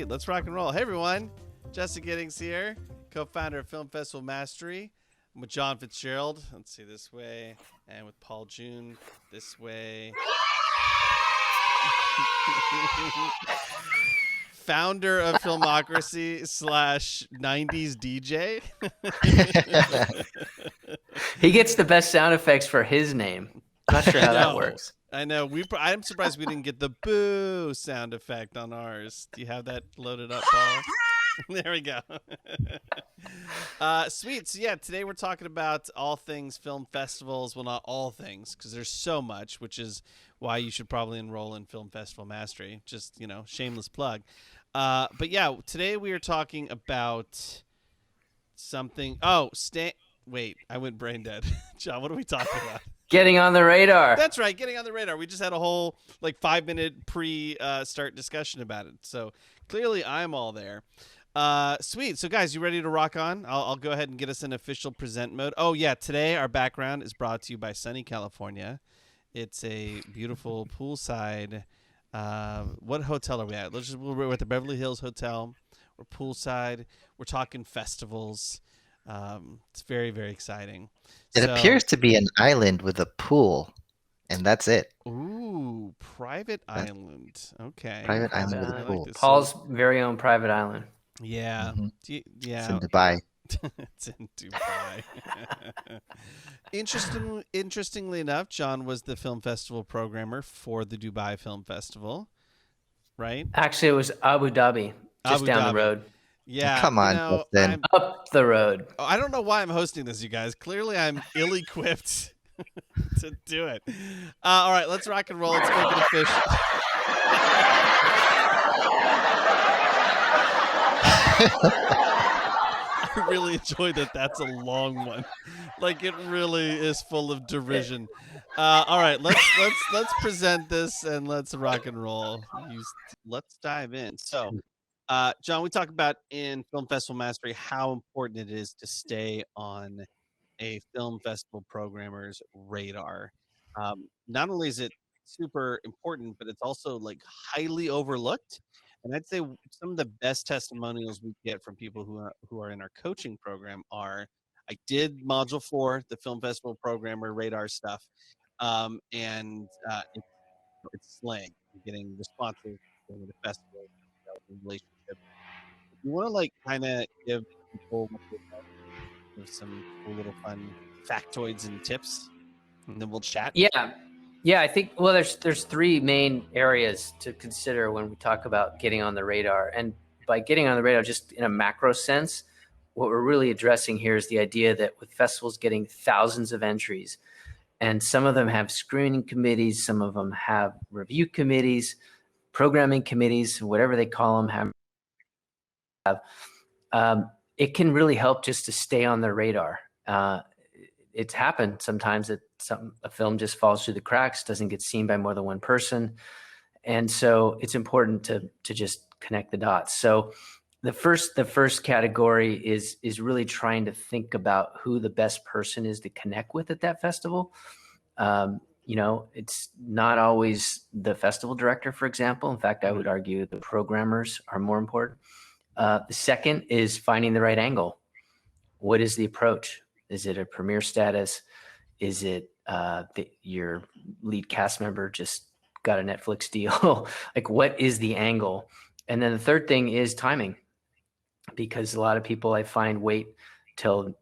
sweet. Let's rock and roll. Hey, everyone. Jesse Giddings here, co-founder of Film Festival Mastery. I'm with John Fitzgerald. Let's see, this way. And with Paul June, this way. Founder of Filmocracy / 90s DJ. He gets the best sound effects for his name. Not sure how that works. I know. I'm surprised we didn't get the boo sound effect on ours. Do you have that loaded up, Paul? There we go. Sweet. So yeah, today we're talking about all things film festivals. Well, not all things, because there's so much, which is why you should probably enroll in Film Festival Mastery. Just, shameless plug. But yeah, today we are talking about something. Wait, I went brain dead. John, what are we talking about? Getting on the radar. That's right, getting on the radar. We just had a whole 5-minute pre-start discussion about it. So clearly I'm all there. Sweet. So guys, you ready to rock on? I'll go ahead and get us in official present mode. Oh yeah, today our background is brought to you by sunny California. It's a beautiful poolside. What hotel are we at? We're at the Beverly Hills Hotel. We're poolside. We're talking festivals. It's very, very exciting. It appears to be an island with a pool, and that's it. Ooh, private island. Okay. Private island with a pool. Paul's very own private island. Yeah. Mm-hmm. Yeah. It's in Dubai. It's in Dubai. Interestingly enough, John was the film festival programmer for the Dubai Film Festival, right? Actually, it was Abu Dhabi, just down the road. Yeah. Come on, Justin. Up the road. I don't know why I'm hosting this, you guys. Clearly, I'm ill-equipped to do it. All right, let's rock and roll. Let's make it official. I really enjoy that. That's a long one. It really is full of derision. All right, let's present this and let's rock and roll. Let's dive in. So, John, we talk about in Film Festival Mastery how important it is to stay on a film festival programmer's radar. Not only is it super important, but it's also highly overlooked. And I'd say some of the best testimonials we get from people who are in our coaching program are, I did module 4, the film festival programmer radar stuff, and it's slaying. I'm getting responses from the festival relationship. If you want to kind of give people some cool little fun factoids and tips, and then we'll chat. Yeah, I think there's 3 main areas to consider when we talk about getting on the radar. And by getting on the radar, just in a macro sense, what we're really addressing here is the idea that with festivals getting thousands of entries, and some of them have screening committees, some of them have review committees, programming committees, whatever they call them, it can really help just to stay on the radar. It's happened sometimes that a film just falls through the cracks, doesn't get seen by more than one person. And so it's important to just connect the dots. So the first category is really trying to think about who the best person is to connect with at that festival. It's not always the festival director, for example. In fact, I would argue the programmers are more important. The second is finding the right angle. What is the approach? Is it a premiere status? Is it your lead cast member just got a Netflix deal? What is the angle? And then the third thing is timing, because a lot of people I find wait till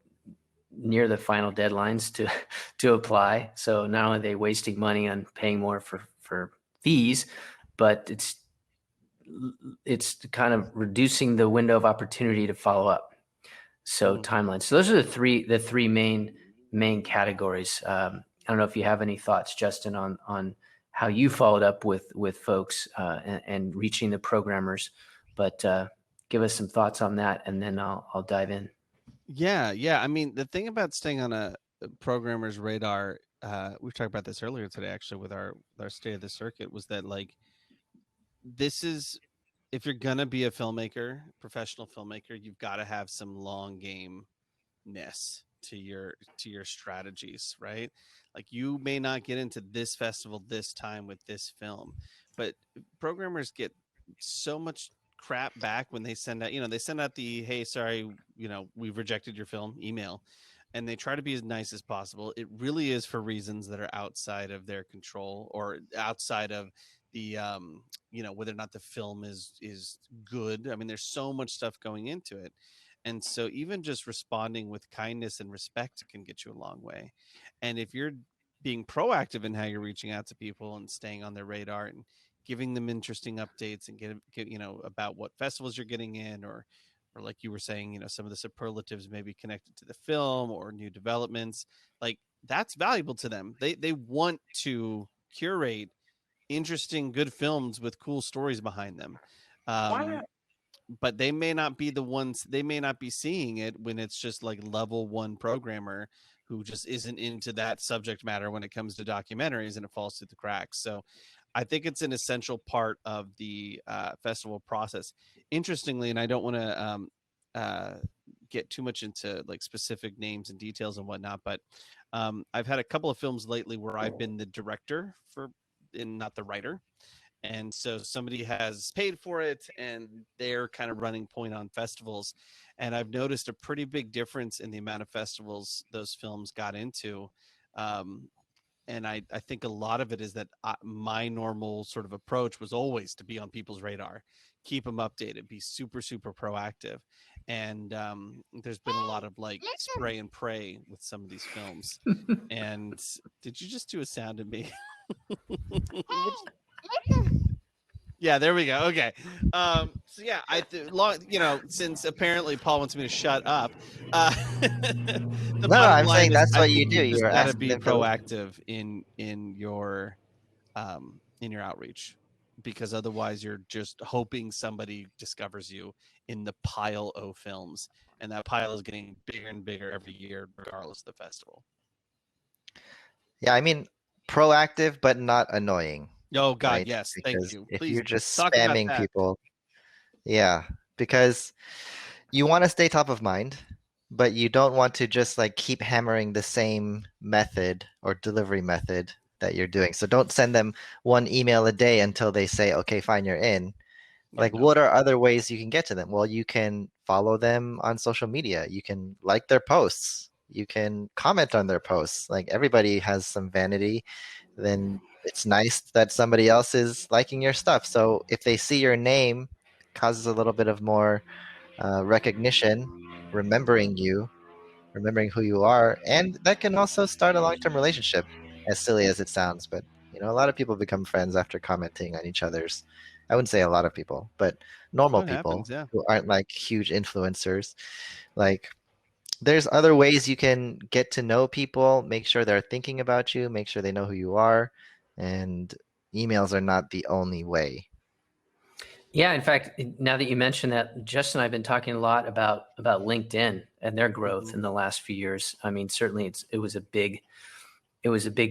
near the final deadlines to apply. So not only are they wasting money on paying more for fees, but it's kind of reducing the window of opportunity to follow up. So timeline. So those are the three main categories. I don't know if you have any thoughts, Justin, on how you followed up with folks and reaching the programmers, but give us some thoughts on that, and then I'll dive in. Yeah. I mean, the thing about staying on a programmer's radar, we've talked about this earlier today, actually, with our state of the circuit, was that this is, if you're gonna be a filmmaker, professional filmmaker, you've got to have some long game-ness to your strategies, right? You may not get into this festival this time with this film, but programmers get so much crap back when they send out, they send out the, hey, sorry, we've rejected your film email, and they try to be as nice as possible. It really is for reasons that are outside of their control, or outside of the, whether or not the film is good. I mean, there's so much stuff going into it. And so even just responding with kindness and respect can get you a long way. And if you're being proactive in how you're reaching out to people and staying on their radar and giving them interesting updates and get about what festivals you're getting in, or like you were saying, some of the superlatives may be connected to the film or new developments, like that's valuable to them. They want to curate interesting, good films with cool stories behind them. But they may not be the ones, they may not be seeing it when it's just like level one programmer who just isn't into that subject matter when it comes to documentaries, and it falls through the cracks. So I think it's an essential part of the festival process. Interestingly, and I don't want to uh, get too much into like specific names and details and whatnot, but I've had a couple of films lately where I've been the director for, and not the writer. And so somebody has paid for it and they're kind of running point on festivals. And I've noticed a pretty big difference in the amount of festivals those films got into. Um, and I think a lot of it is that my normal sort of approach was always to be on people's radar, keep them updated, be super, super proactive. And there's been a lot of like spray and pray with some of these films. And did you just do a sound at me? Yeah, there we go. Okay. So yeah, since apparently Paul wants me to shut up, the No, no, bottom I'm line saying is that's I what you think do. you've just You're got to asking be them to listen. proactive in your outreach, because otherwise you're just hoping somebody discovers you in the pile of films, and that pile is getting bigger and bigger every year, regardless of the festival. Yeah, I mean, proactive but not annoying, Oh God, right? yes, thank Because you. if Please you're just talk about spamming that. people, yeah, because you want to stay top of mind, but you don't want to just like keep hammering the same method or delivery method that you're doing. So don't send them one email a day until they say, okay, fine, you're in. Yeah, Like, no. what are other ways you can get to them? Well, you can follow them on social media. You can like their posts. You can comment on their posts. Like, everybody has some vanity. Then it's nice that somebody else is liking your stuff. So if they see your name, it causes a little bit of more recognition, remembering you, remembering who you are, and that can also start a long-term relationship. As silly as it sounds, but a lot of people become friends after commenting on each other's. I wouldn't say a lot of people, but Oh, normal it happens. people Yeah. who aren't like huge influencers. Like, there's other ways you can get to know people, make sure they're thinking about you, make sure they know who you are, and emails are not the only way. Yeah, in fact, now that you mention that, Justin and I have been talking a lot about LinkedIn and their growth in the last few years. I mean, certainly it was a big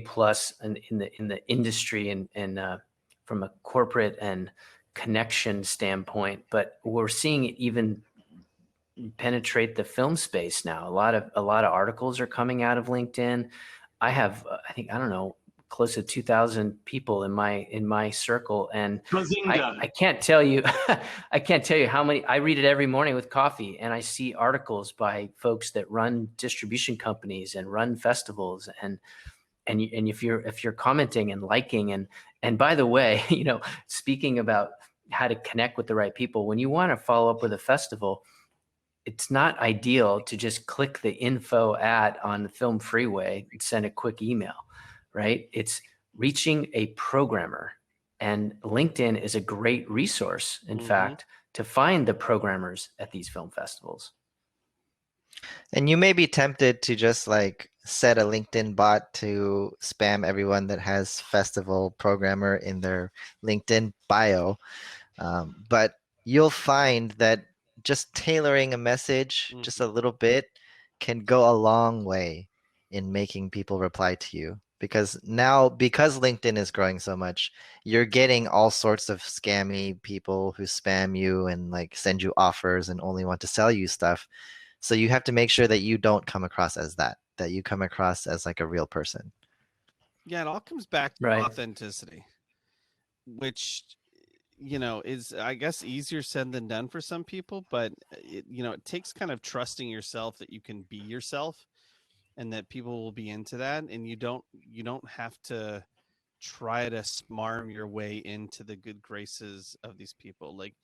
plus in the industry and from a corporate and connection standpoint. But we're seeing it even penetrate the film space now. A lot of articles are coming out of LinkedIn. I have I don't know, close to 2,000 people in my circle, and I can't tell you I can't tell you how many. I read it every morning with coffee, and I see articles by folks that run distribution companies and run festivals, and if you're commenting and liking, and by the way, speaking about how to connect with the right people, when you want to follow up with a festival, it's not ideal to just click the info at on the Film Freeway and send a quick email, right? It's reaching a programmer, and LinkedIn is a great resource, in fact, to find the programmers at these film festivals. And you may be tempted to just like set a LinkedIn bot to spam everyone that has festival programmer in their LinkedIn bio. But you'll find that just tailoring a message just a little bit can go a long way in making people reply to you. Because now, because LinkedIn is growing so much, you're getting all sorts of scammy people who spam you and like send you offers and only want to sell you stuff. So you have to make sure that you don't come across as that you come across as like a real person. Yeah, it all comes back to Right. authenticity, which, is, I guess, easier said than done for some people, but it takes kind of trusting yourself that you can be yourself and that people will be into that, and you don't have to try to smarm your way into the good graces of these people. Like,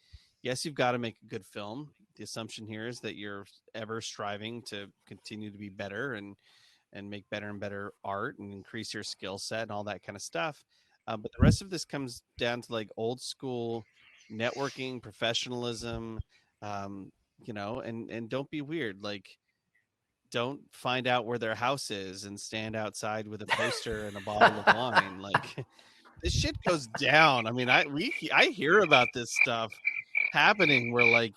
yes, you've got to make a good film. The assumption here is that you're ever striving to continue to be better and make better and better art and increase your skill set and all that kind of stuff. But the rest of this comes down to like old school networking, professionalism, and don't be weird. Like, don't find out where their house is and stand outside with a poster and a bottle of wine. Like, this shit goes down. I mean, I hear about this stuff happening where, like,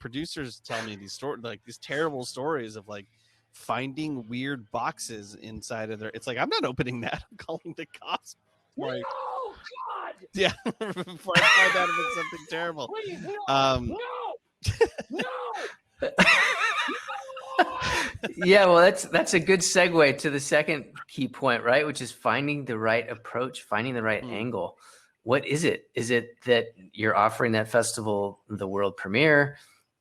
producers tell me these stories, like these terrible stories of like finding weird boxes inside of their. It's like, I'm not opening that. I'm calling the cops. Before I, No, God, yeah, before I find out if it's something terrible. please, no, Um, no, no. Yeah, well, that's a good segue to the second key point, right? Which is finding the right approach, finding the right angle. What is it? Is it that you're offering that festival the world premiere?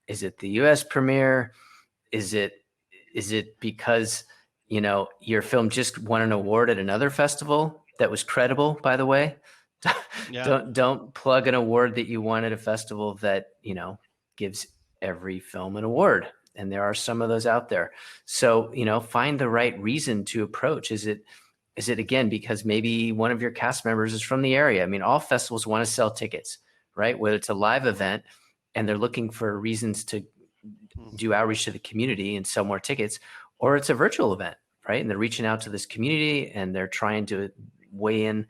Is it the US premiere? Is it because your film just won an award at another festival that was credible, by the way? Yeah. Don't plug an award that you won at a festival that gives every film an award, and there are some of those out there. So find the right reason to approach. Is it again because maybe one of your cast members is from the area? I mean, all festivals want to sell tickets, right? Whether it's a live event and they're looking for reasons to do outreach to the community and sell more tickets, or it's a virtual event, right? And they're reaching out to this community and they're trying to weigh in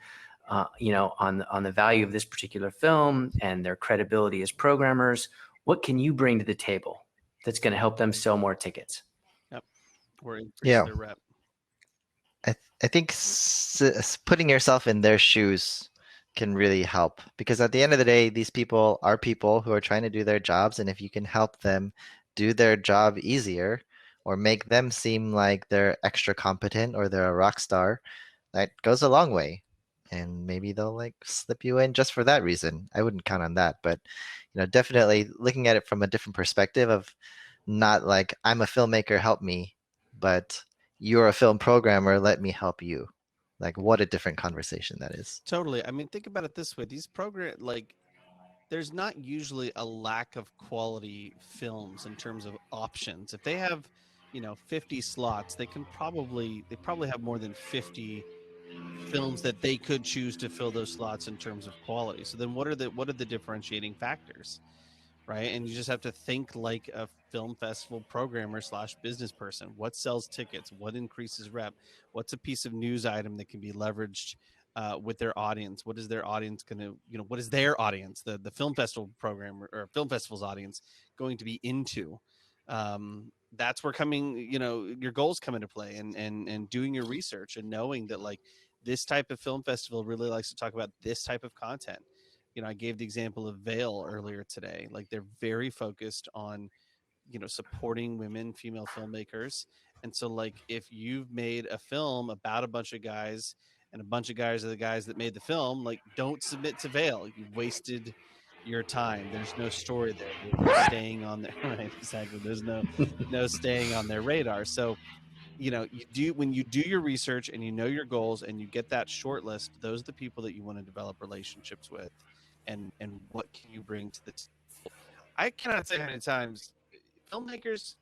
on the value of this particular film and their credibility as programmers. What can you bring to the table that's going to help them sell more tickets? Yep. Or increase Yeah. their rep. I think putting yourself in their shoes can really help, because at the end of the day, these people are people who are trying to do their jobs, and if you can help them do their job easier or make them seem like they're extra competent or they're a rock star, that goes a long way. And maybe they'll like slip you in just for that reason. I wouldn't count on that, but definitely looking at it from a different perspective of not like I'm a filmmaker, help me, but you're a film programmer, let me help you. Like, what a different conversation that is. Totally. I mean, think about it this way. These like, there's not usually a lack of quality films in terms of options. If they have, 50 slots, they probably have more than 50 films that they could choose to fill those slots in terms of quality. So then what are the differentiating factors? Right? And you just have to think like a film festival programmer slash business person. What sells tickets? What increases rep? What's a piece of news item that can be leveraged with their audience? What is their audience going to, what is their audience, the film festival program or film festival's audience going to be into? That's where your goals come into play, and doing your research and knowing that like this type of film festival really likes to talk about this type of content. I gave the example of Veil earlier today. Like, they're very focused on, supporting women, female filmmakers. And so, like, if you've made a film about a bunch of guys and a bunch of guys are the guys that made the film, like, don't submit to Veil. You've wasted your time. There's no story there. There's no staying on there. Right. Exactly. There's no staying on their radar. So, when you do your research and you know your goals and you get that short list, those are the people that you want to develop relationships with. And what can you bring to the table? I cannot say how many times filmmakers,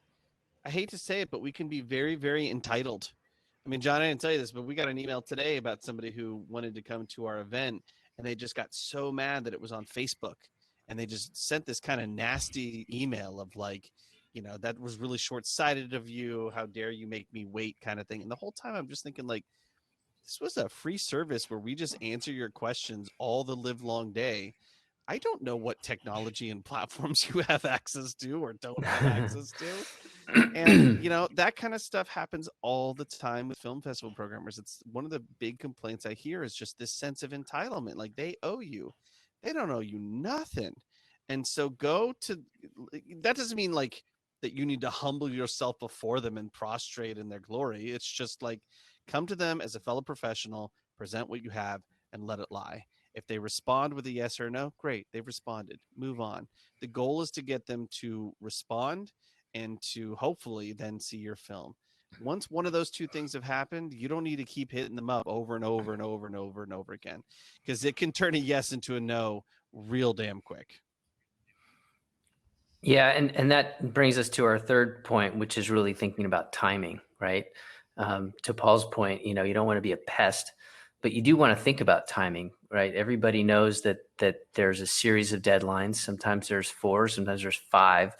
I hate to say it, but we can be very, very entitled. I mean, John, I didn't tell you this, but we got an email today about somebody who wanted to come to our event, and they just got so mad that it was on Facebook, and they just sent this kind of nasty email of like, that was really short-sighted of you. How dare you make me wait, kind of thing. And the whole time I'm just thinking, like, this was a free service where we just answer your questions all the live long day. I don't know what technology and platforms you have access to or don't have access to. And, that kind of stuff happens all the time with film festival programmers. It's one of the big complaints I hear is just this sense of entitlement. Like, they owe you. They don't owe you nothing. And so that doesn't mean like that you need to humble yourself before them and prostrate in their glory. It's just like, come to them as a fellow professional, present what you have, and let it lie. If they respond with a yes or a no, great, they've responded. Move on. The goal is to get them to respond and to hopefully then see your film. Once one of those two things have happened, you don't need to keep hitting them up over and over and over and over and over again, because it can turn a yes into a no real damn quick. Yeah, and that brings us to our third point, which is really thinking about timing, right? To Paul's point, you don't want to be a pest, but you do want to think about timing, right? Everybody knows that there's a series of deadlines. Sometimes there's 4, sometimes there's 5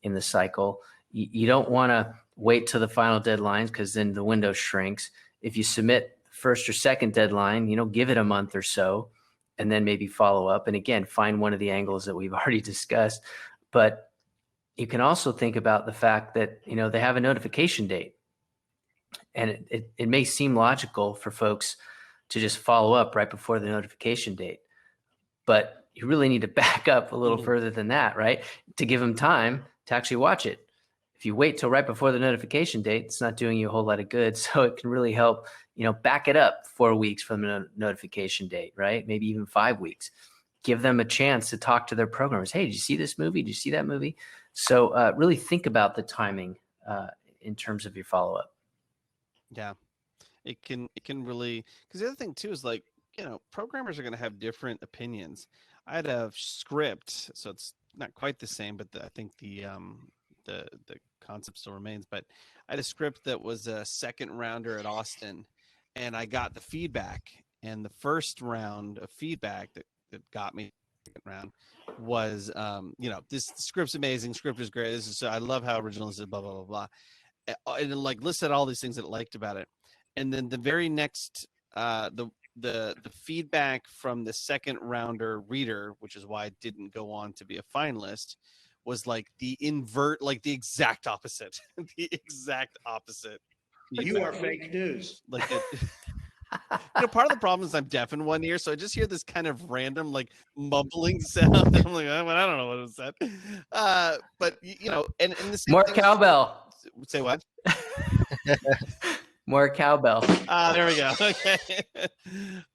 in the cycle. You don't want to wait till the final deadlines, because then the window shrinks. If you submit first or second deadline, give it a month or so, and then maybe follow up. And again, find one of the angles that we've already discussed. But you can also think about the fact that, they have a notification date. And it may seem logical for folks to just follow up right before the notification date. But you really need to back up a little further than that, right? To give them time to actually watch it. If you wait till right before the notification date, it's not doing you a whole lot of good. So it can really help, back it up 4 weeks from the notification date, right? Maybe even 5 weeks. Give them a chance to talk to their programmers. Hey, did you see this movie? Did you see that movie? So really think about the timing in terms of your follow-up. Yeah, it can really, because the other thing too is like, programmers are going to have different opinions. I had a script, so it's not quite the same, but I think the concept still remains. But I had a script that was a second rounder at Austin, and I got the feedback, and the first round of feedback that got me second round was, this script's amazing, script is great, this is, I love how original this is, blah blah blah blah, and it like listed all these things that it liked about it. And then the very next the feedback from the second rounder reader, which is why I didn't go on to be a finalist, was like the exact opposite. The exact opposite. You are fake news. Like it, part of the problem is I'm deaf in one ear, so I just hear this kind of random like mumbling sound. I'm like, I don't know what it said. But and the same More thing cowbell. Say what? More cowbell. There we go. Okay.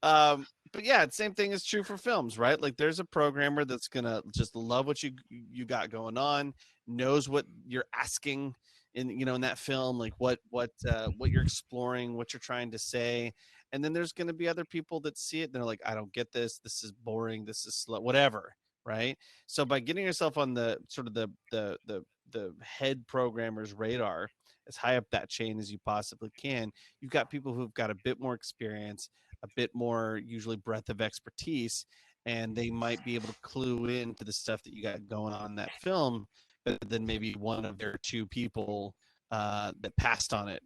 But yeah, the same thing is true for films, right? Like there's a programmer that's gonna just love what you got going on, knows what you're asking in that film, like what you're exploring, what you're trying to say. And then there's gonna be other people that see it and they're like, I don't get this, this is boring, this is slow, whatever. Right. So by getting yourself on the sort of the head programmer's radar, as high up that chain as you possibly can, you've got people who've got a bit more experience, a bit more usually breadth of expertise, and they might be able to clue into the stuff that you got going on in that film better than maybe one of their 2 people that passed on it.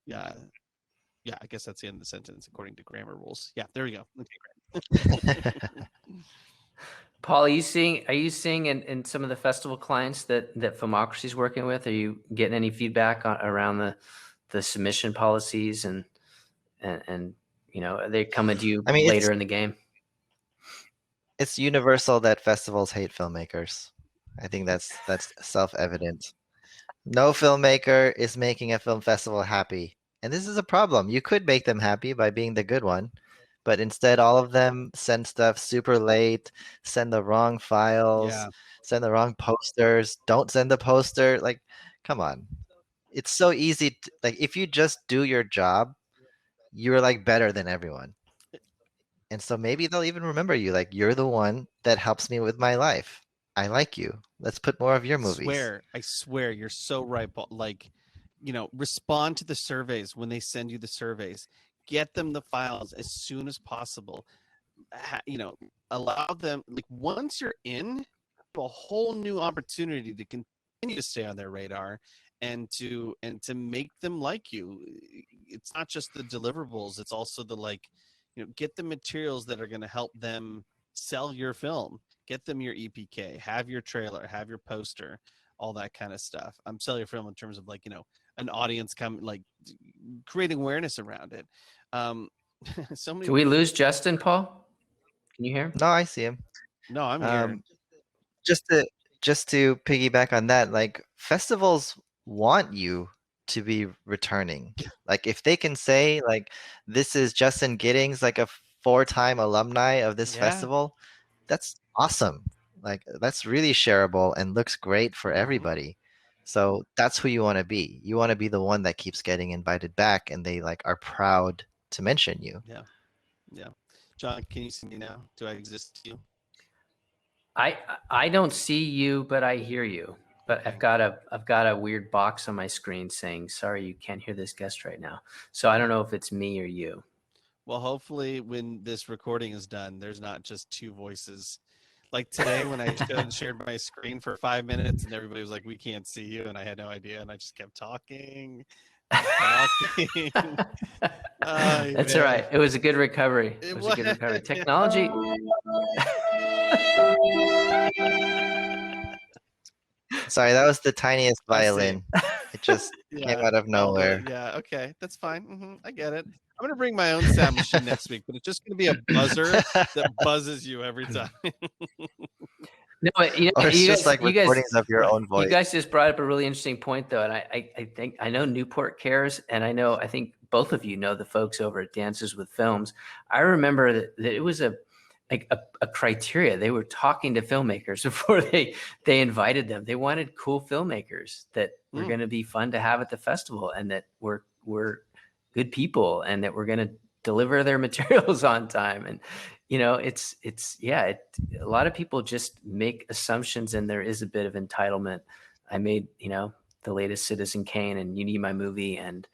Yeah, I guess that's the end of the sentence according to grammar rules. Yeah, there we go. Okay, great. Paul, are you seeing in some of the festival clients that Filmocracy is working with? Are you getting any feedback around the submission policies and are they coming to you later in the game? It's universal that festivals hate filmmakers. I think that's self-evident. No filmmaker is making a film festival happy, and this is a problem. You could make them happy by being the good one, but instead all of them send stuff super late, send the wrong files, send the wrong posters, don't send the poster. Like, come on. It's so easy like if you just do your job, you're like better than everyone. And so maybe they'll even remember you, like you're the one that helps me with my life. I like you. Let's put more of your movies. I swear you're so right, Paul. Like, respond to the surveys when they send you the surveys. Get them the files as soon as possible. Allow them, like once you're in, a whole new opportunity to continue to stay on their radar and to make them like you. It's not just the deliverables, it's also the get the materials that are going to help them sell your film. Get them your EPK, have your trailer, have your poster, all that kind of stuff. Sell your film in terms of an audience creating awareness around it. So many. Did we lose Justin, Paul? Can you hear him? No, I see him. No, I'm here. Just to piggyback on that, like festivals want you to be returning. Like if they can say like this is Justin Giddings, like a 4-time alumni of this Yeah. festival, that's awesome. Like that's really shareable and looks great for everybody. So that's who you want to be. You want to be the one that keeps getting invited back and they like are proud to mention you. Yeah. Yeah. John, can you see me now? Do I exist to you? I don't see you, but I hear you. But Okay. I've got a weird box on my screen saying, "Sorry, you can't hear this guest right now." So I don't know if it's me or you. Well, hopefully when this recording is done, there's not just two voices. Like today when I shared my screen for 5 minutes and everybody was like, "We can't see you," and I had no idea, and I just kept talking. Talking. Ay, That's all man. right. It was a good recovery. It It was a good was. recovery. Technology. Sorry, that was the tiniest I see. violin. It just came Yeah. out of nowhere. Yeah. Okay. That's fine. I get it. I'm gonna bring my own sound machine next week, but it's just gonna be a buzzer that buzzes you every time. No, Or it's you just guys, like recordings of your own you voice. guys just brought up a really interesting point, though, and I think I know Newport cares, and I think both of you know the folks over at Dances with Films. I remember that it was a criteria. They were talking to filmmakers before they invited them. They wanted cool filmmakers that were going to be fun to have at the festival, and that were good people, and that were going to deliver their materials on time. And it's a lot of people just make assumptions, and there is a bit of entitlement. I made the latest Citizen Kane, and you need my movie, and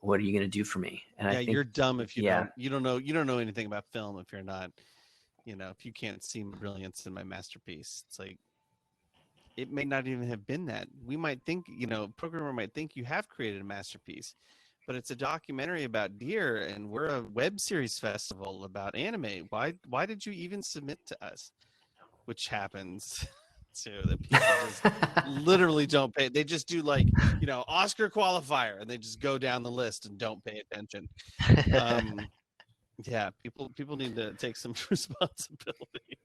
what are you going to do for me? And Yeah, I think you're dumb if you don't know anything about film if you're not, if you can't see my brilliance in my masterpiece. It's like it may not even have been that. We might think, programmer might think you have created a masterpiece, but it's a documentary about deer, and we're a web series festival about anime. Why did you even submit to us? Which happens too, that people just literally don't pay. They just do like, Oscar qualifier, and they just go down the list and don't pay attention. Yeah, people need to take some responsibility.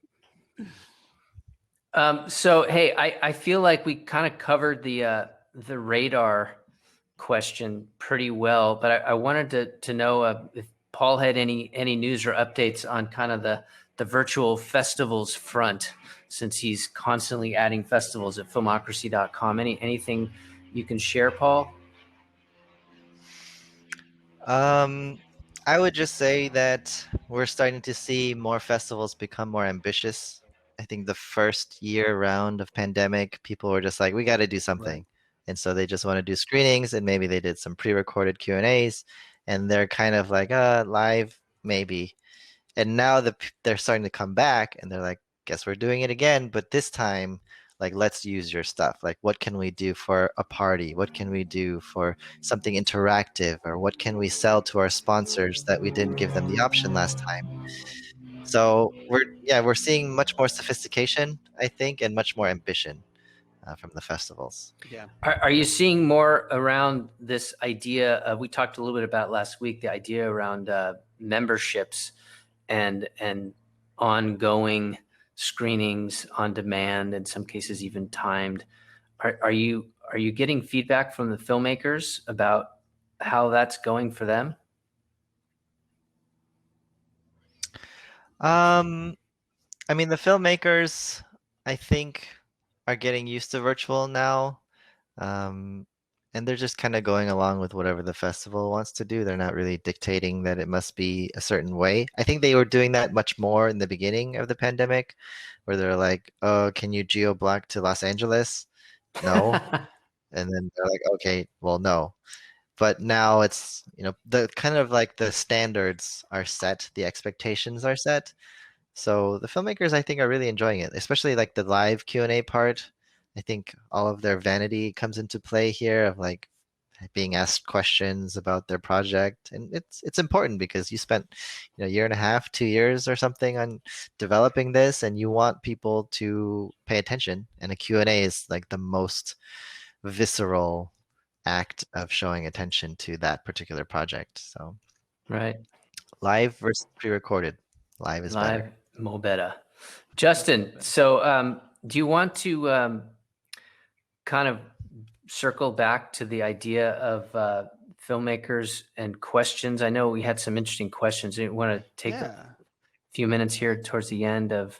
So hey, I feel like we kind of covered the radar question pretty well, but I wanted to know if Paul had any news or updates on kind of the virtual festivals front, since he's constantly adding festivals at filmocracy.com. Anything you can share, Paul? I would just say that we're starting to see more festivals become more ambitious. I think the first year round of pandemic, people were just like, we got to do something. And so they just want to do screenings, and maybe they did some pre-recorded Q&As, and they're kind of like, live, maybe. And now they're starting to come back, and they're like, guess we're doing it again, but this time, like, let's use your stuff. Like, what can we do for a party? What can we do for something interactive? Or what can we sell to our sponsors that we didn't give them the option last time? So we're seeing much more sophistication, I think, and much more ambition from the festivals. Yeah. Are you seeing more around this idea? We talked a little bit about last week, the idea around memberships and ongoing screenings on demand, in some cases even timed. Are you getting feedback from the filmmakers about how that's going for them? I mean, the filmmakers, I think, are getting used to virtual now. And they're just kind of going along with whatever the festival wants to do. They're not really dictating that it must be a certain way. I think they were doing that much more in the beginning of the pandemic, where they're like, oh, can you geo-block to Los Angeles? No. And then they're like, okay, well, no. But now it's, the kind of like the standards are set, the expectations are set. So the filmmakers, I think, are really enjoying it, especially like the live Q&A part. I think all of their vanity comes into play here of like being asked questions about their project. And it's important because you spent, a year and a half, 2 years or something on developing this, and you want people to pay attention. And a Q&A is like the most visceral act of showing attention to that particular project. So Right. live versus pre-recorded. Live is better. Mo better. Justin, so do you want to kind of circle back to the idea of filmmakers and questions? I know we had some interesting questions. Do you want to take few minutes here towards the end of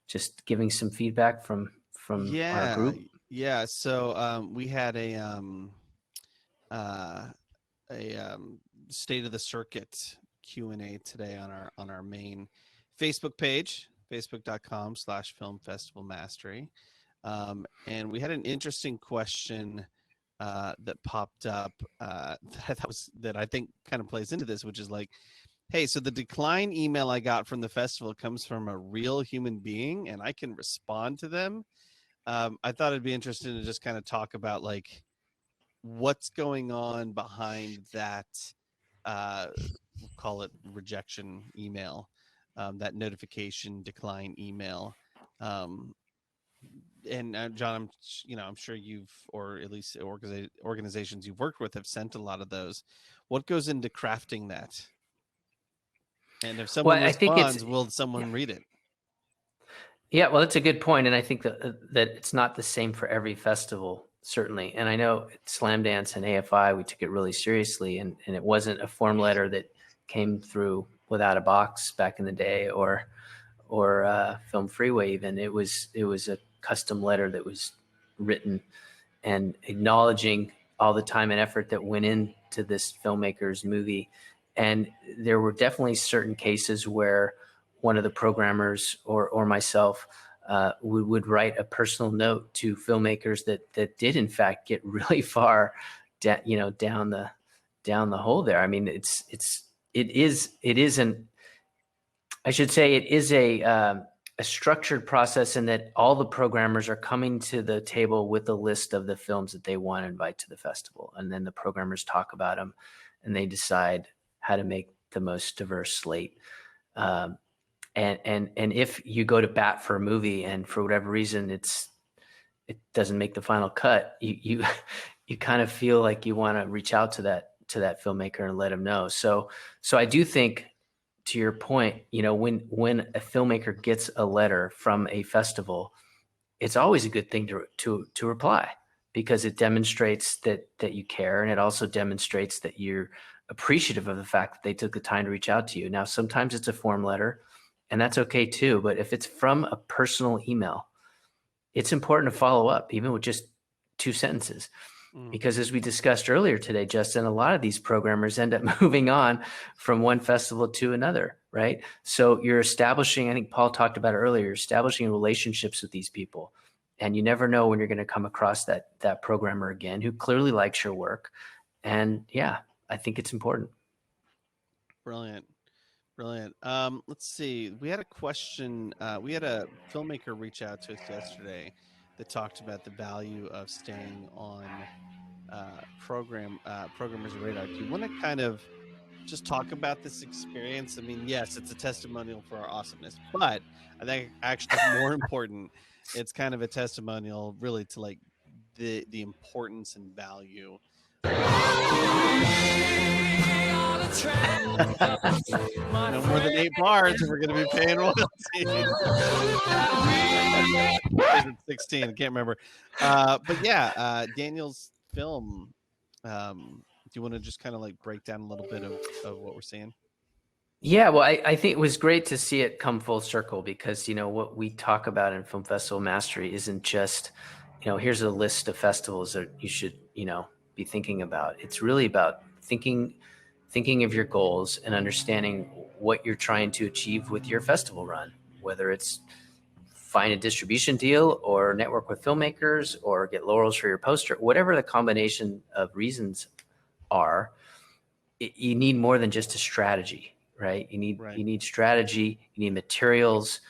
just giving some feedback from our group? Yeah. So we had uh, a state of the circuit Q&A today on our main Facebook page, facebook.com/film festival mastery. And we had an interesting question that popped up that I think kind of plays into this, which is like, hey, so the decline email I got from the festival comes from a real human being and I can respond to them. I thought it'd be interesting to just kind of talk about like what's going on behind that, we'll call it rejection email, that notification decline email. Um, and John, I'm sure you've, or at least organizations you've worked with have sent a lot of those. What goes into crafting that? And if someone I think responds, will someone read it? Yeah, well, that's a good point, and I think that it's not the same for every festival, certainly. And I know at Slamdance and AFI, we took it really seriously, and it wasn't a form letter that came through without a box back in the day, or Film Freeway even. It was a custom letter that was written and acknowledging all the time and effort that went into this filmmaker's movie. And there were definitely certain cases where one of the programmers or myself would write a personal note to filmmakers that did in fact get really far, down the hole there. I mean, it is a structured process in that all the programmers are coming to the table with a list of the films that they want to invite to the festival. And then the programmers talk about them and they decide how to make the most diverse slate. And if you go to bat for a movie and for whatever reason it doesn't make the final cut, you kind of feel like you want to reach out to that filmmaker and let him know. So I do think, to your point, when a filmmaker gets a letter from a festival, it's always a good thing to reply, because it demonstrates that you care, and it also demonstrates that you're appreciative of the fact that they took the time to reach out to you. Now, sometimes it's a form letter, and that's okay too. But if it's from a personal email, it's important to follow up, even with just 2 sentences. Because as we discussed earlier today, Justin, a lot of these programmers end up moving on from one festival to another, right? So you're establishing, I think Paul talked about it earlier, establishing relationships with these people. And you never know when you're going to come across that programmer again who clearly likes your work. And yeah, I think it's important. Brilliant. Let's see. We had a question. We had a filmmaker reach out to us yesterday that talked about the value of staying on programmers' radar. Do you want to kind of just talk about this experience? I mean, yes, it's a testimonial for our awesomeness, but I think actually more important, it's kind of a testimonial really to like the importance and value no more than 8 bars if we're going to be paying royalties. Is it 16? I can't remember. But yeah, Daniel's film. Do you want to just kind of like break down a little bit of what we're seeing? Yeah, well, I think it was great to see it come full circle, because, what we talk about in Film Festival Mastery isn't just, here's a list of festivals that you should, be thinking about. It's really about thinking of your goals and understanding what you're trying to achieve with your festival run, whether it's find a distribution deal or network with filmmakers or get laurels for your poster, whatever the combination of reasons are. You need more than just a strategy, right? You need strategy, you need materials,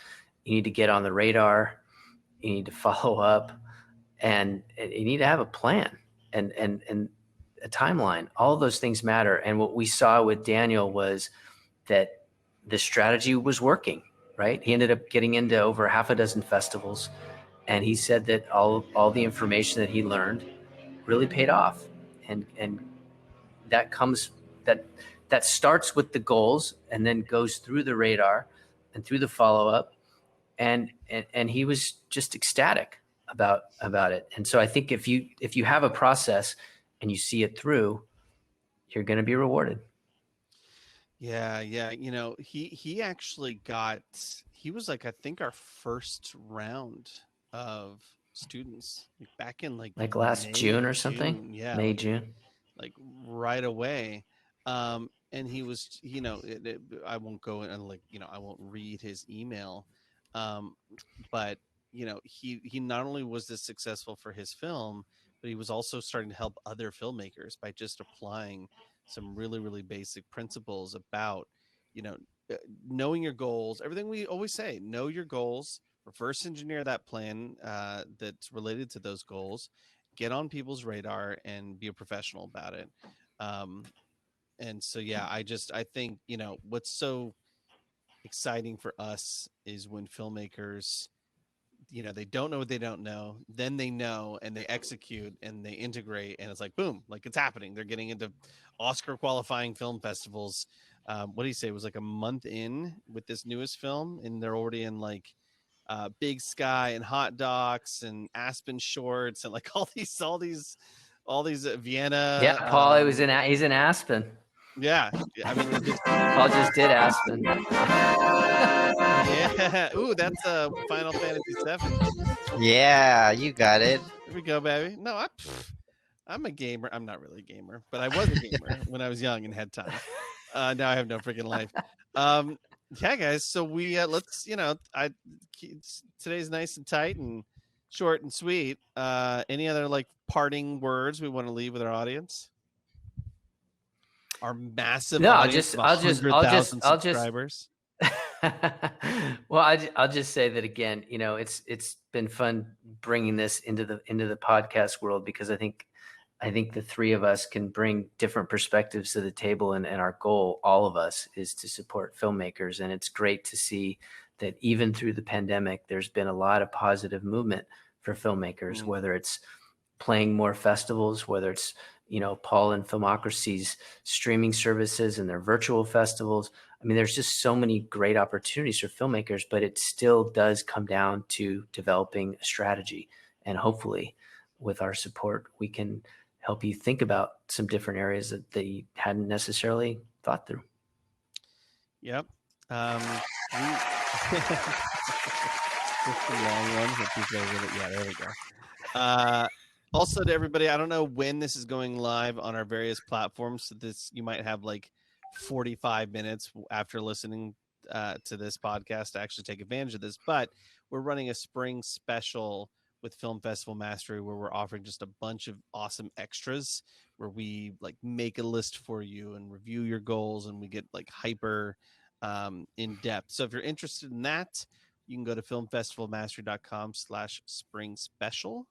you need to get on the radar, you need to follow up, and you need to have a plan and a timeline. All of those things matter. And what we saw with Daniel was that the strategy was working, right? He ended up getting into over 6 festivals, and he said that all the information that he learned really paid off. And that comes that starts with the goals and then goes through the radar and through the follow-up, and he was just ecstatic about it. And so I think if you have a process and you see it through, you're going to be rewarded. Yeah, yeah. He actually he was like I think our first round of students like back in like Like last June or something, June. Yeah, May, June. like right away. And he was, I won't go and like, I won't read his email. Um, but he not only was this successful for his film, but he was also starting to help other filmmakers by just applying some really, really basic principles about, you know, uh, knowing your goals, everything we always say, know your goals, reverse engineer that plan that's related to those goals, get on people's radar and be a professional about it. Um, and so, yeah, I think, what's so exciting for us is when filmmakers, they don't know what they don't know, then they know and they execute and they integrate, and it's like boom, like it's happening. They're getting into Oscar qualifying film festivals. What do you say? It was like a month in with this newest film, and they're already in like Big Sky and Hot Docs and Aspen Shorts and like all these Vienna. Yeah, Paul, he's in Aspen. Yeah, I mean, Paul just did Aspen. yeah. Ooh, that's Final Fantasy VII. Yeah, you got it. Here we go, baby. No, I'm a gamer. I'm not really a gamer, but I was a gamer when I was young and had time. Now I have no freaking life. Um, yeah, guys. So we let's today's nice and tight and short and sweet. Any other like parting words we want to leave with our audience? Our massive No, audience of 100,000 I'll just subscribers. well, I'll just say that again. It's been fun bringing this into the podcast world, because I think the three of us can bring different perspectives to the table, and our goal, all of us, is to support filmmakers. And it's great to see that even through the pandemic, there's been a lot of positive movement for filmmakers, whether it's playing more festivals, whether it's Paul and Filmocracy's streaming services and their virtual festivals. I mean, there's just so many great opportunities for filmmakers, but it still does come down to developing a strategy. And hopefully with our support, we can help you think about some different areas that you hadn't necessarily thought through. Yep. Just the long ones that people are really, yeah, there we go. Also to everybody, I don't know when this is going live on our various platforms. So you might have like 45 minutes after listening to this podcast to actually take advantage of this. But we're running a spring special with Film Festival Mastery where we're offering just a bunch of awesome extras where we like make a list for you and review your goals, and we get like hyper in depth. So if you're interested in that, you can go to filmfestivalmastery.com/spring special.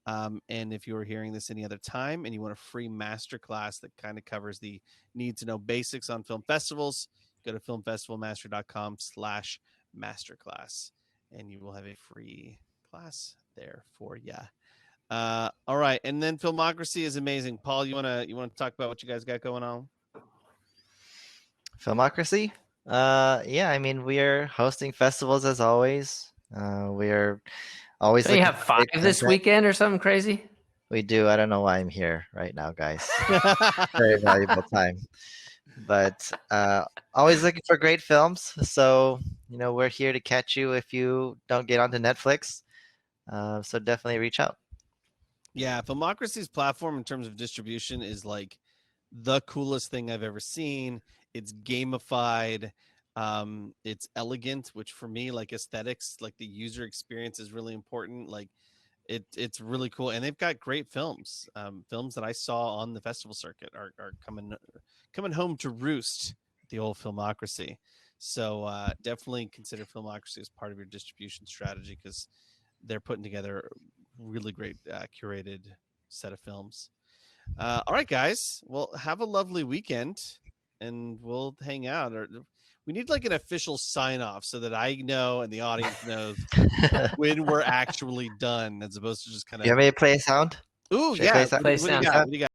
And if you are hearing this any other time and you want a free masterclass that kind of covers the need to know basics on film festivals, go to filmfestivalmastery.com/masterclass, and you will have a free class there for you. All right, and then Filmocracy is amazing. Paul, you wanna talk about what you guys got going on? Filmocracy? Yeah, I mean, we're hosting festivals as always. We're always Don't you looking have for 5 great this content. weekend or something crazy? We do. I don't know why I'm here right now, guys. Very valuable time. But always looking for great films. So, we're here to catch you if you don't get onto Netflix. So definitely reach out. Yeah, Filmocracy's platform in terms of distribution is like the coolest thing I've ever seen. It's gamified. It's elegant, which for me, like aesthetics, like the user experience is really important. Like it's really cool, and they've got great films. Films that I saw on the festival circuit are coming home to roost at the old Filmocracy. So definitely consider Filmocracy as part of your distribution strategy, because they're putting together a really great curated set of films. All right, guys. Well, have a lovely weekend, and we'll hang out. Or we need like an official sign off so that I know and the audience knows when we're actually done, as opposed to just kind You of. want me to play a sound? Ooh, Should I play yeah. a sound? Play What do you sound. got? What do you got?